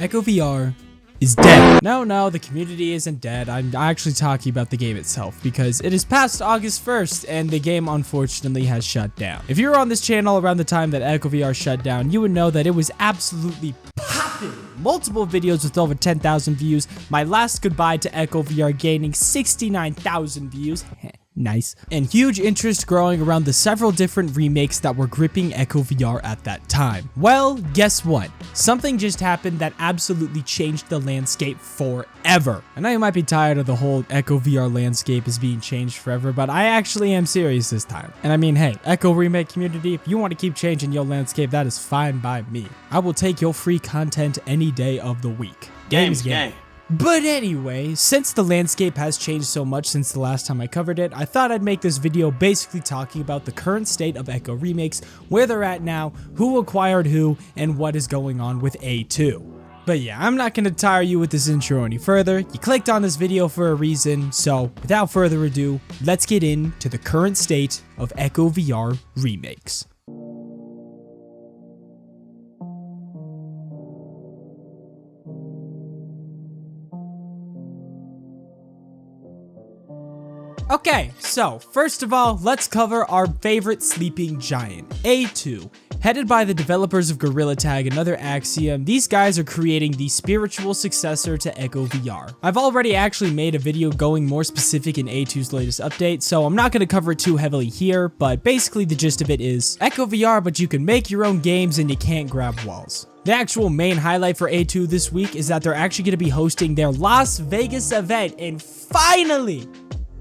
Echo VR is dead. No, the community isn't dead. I'm actually talking about the game itself because it is past August 1st and the game unfortunately has shut down. If you were on this channel around the time that Echo VR shut down, you would know that it was absolutely popping. Multiple videos with over 10,000 views. My last goodbye to Echo VR gaining 69,000 views. Nice. And huge interest growing around the several different remakes that were gripping Echo VR at that time. Well, guess what? Something just happened that absolutely changed the landscape forever. I know you might be tired of the whole Echo VR landscape is being changed forever, but I actually am serious this time. And I mean, hey, Echo Remake community, if you want to keep changing your landscape, that is fine by me. I will take your free content any day of the week. Game. But anyway, since the landscape has changed so much since the last time I covered it, I thought I'd make this video basically talking about the current state of Echo Remakes, where they're at now, who acquired who, and what is going on with A2. But yeah, I'm not going to tire you with this intro any further. You clicked on this video for a reason, so without further ado, let's get into the current state of Echo VR Remakes. Okay, so first of all, let's cover our favorite sleeping giant, A2. Headed by the developers of Gorilla Tag and Other Axiom, these guys are creating the spiritual successor to Echo VR. I've already actually made a video going more specific in A2's latest update, so I'm not going to cover it too heavily here, but basically the gist of it is Echo VR, but you can make your own games and you can't grab walls. The actual main highlight for A2 this week is that they're actually going to be hosting their Las Vegas event, and finally,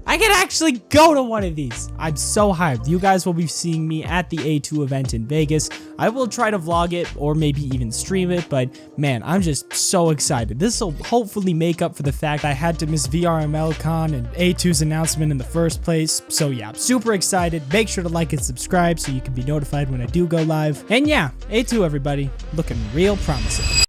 I can actually go to one of these. I'm so hyped. You guys will be seeing me at the A2 event in Vegas. I will try to vlog it or maybe even stream it, but man, I'm just so excited. This will hopefully make up for the fact I had to miss VRMLCon and A2's announcement in the first place. So yeah, I'm super excited. Make sure to like and subscribe so you can be notified when I do go live. And yeah, A2 everybody, looking real promising.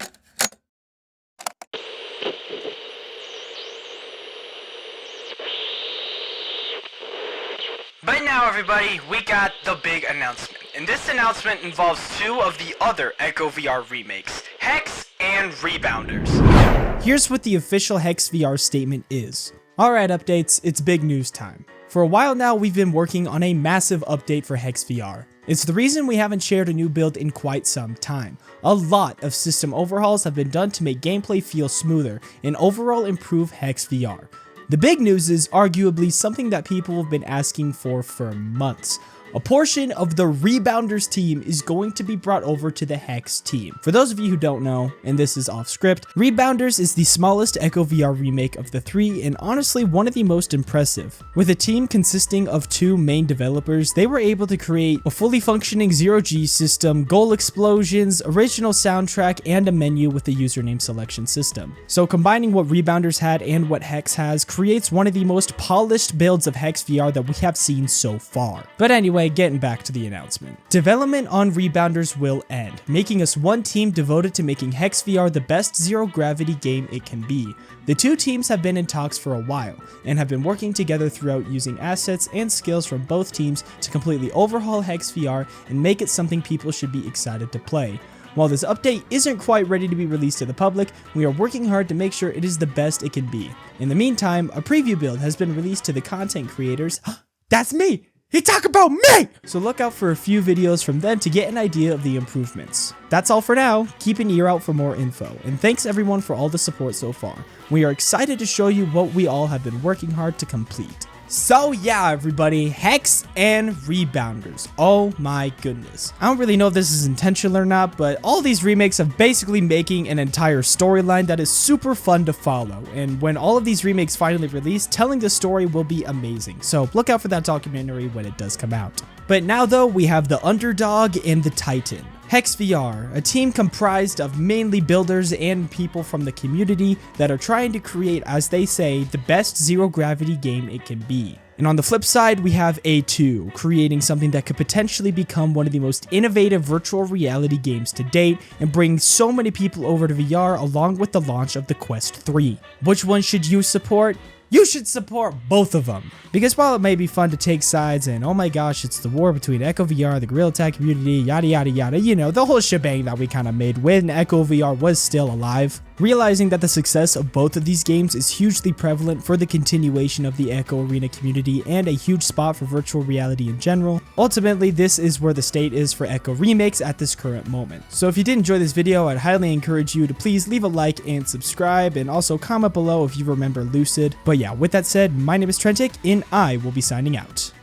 But now everybody, we got the big announcement, and this announcement involves two of the other Echo VR remakes, Hex and Rebounders. Here's what the official Hex VR statement is. Alright updates, it's big news time. For a while now we've been working on a massive update for Hex VR. It's the reason we haven't shared a new build in quite some time. A lot of system overhauls have been done to make gameplay feel smoother and overall improve Hex VR. The big news is arguably something that people have been asking for months. A portion of the Rebounders team is going to be brought over to the Hex team. For those of you who don't know, and this is off script, Rebounders is the smallest Echo VR remake of the three and honestly one of the most impressive. With a team consisting of two main developers, they were able to create a fully functioning zero-G system, goal explosions, original soundtrack, and a menu with a username selection system. So combining what Rebounders had and what Hex has creates one of the most polished builds of Hex VR that we have seen so far. But anyway, getting back to the announcement. Development on Rebounders will end, making us one team devoted to making Hex VR the best zero-gravity game it can be. The two teams have been in talks for a while, and have been working together throughout using assets and skills from both teams to completely overhaul Hex VR and make it something people should be excited to play. While this update isn't quite ready to be released to the public, we are working hard to make sure it is the best it can be. In the meantime, a preview build has been released to the content creators. That's me! He talk about me! So look out for a few videos from them to get an idea of the improvements. That's all for now. Keep an ear out for more info. And thanks everyone for all the support so far. We are excited to show you what we all have been working hard to complete. So yeah, everybody, Hex and Rebounders. Oh my goodness. I don't really know if this is intentional or not, but all these remakes are basically making an entire storyline that is super fun to follow. And when all of these remakes finally release, telling the story will be amazing. So look out for that documentary when it does come out. But now though, we have the underdog and the titan. Hex VR, a team comprised of mainly builders and people from the community that are trying to create, as they say, the best zero-gravity game it can be. And on the flip side, we have A2, creating something that could potentially become one of the most innovative virtual reality games to date and bring so many people over to VR along with the launch of the Quest 3. Which one should you support? you should support both of them. Because while it may be fun to take sides and oh my gosh, it's the war between echovr, the Gorilla Tag community, yada yada yada, you know, the whole shebang that we kind of made when echovr was still alive, realizing that the success of both of these games is hugely prevalent for the continuation of the echoarena community and a huge spot for virtual reality in general, ultimately this is where the state is for Echo Remakes at this current moment. So if you did enjoy this video, I'd highly encourage you to please leave a like and subscribe, and also comment below if you remember Lucid. But yeah, with that said, my name is Trentic and I will be signing out.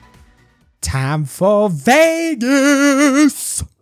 Time for Vegas!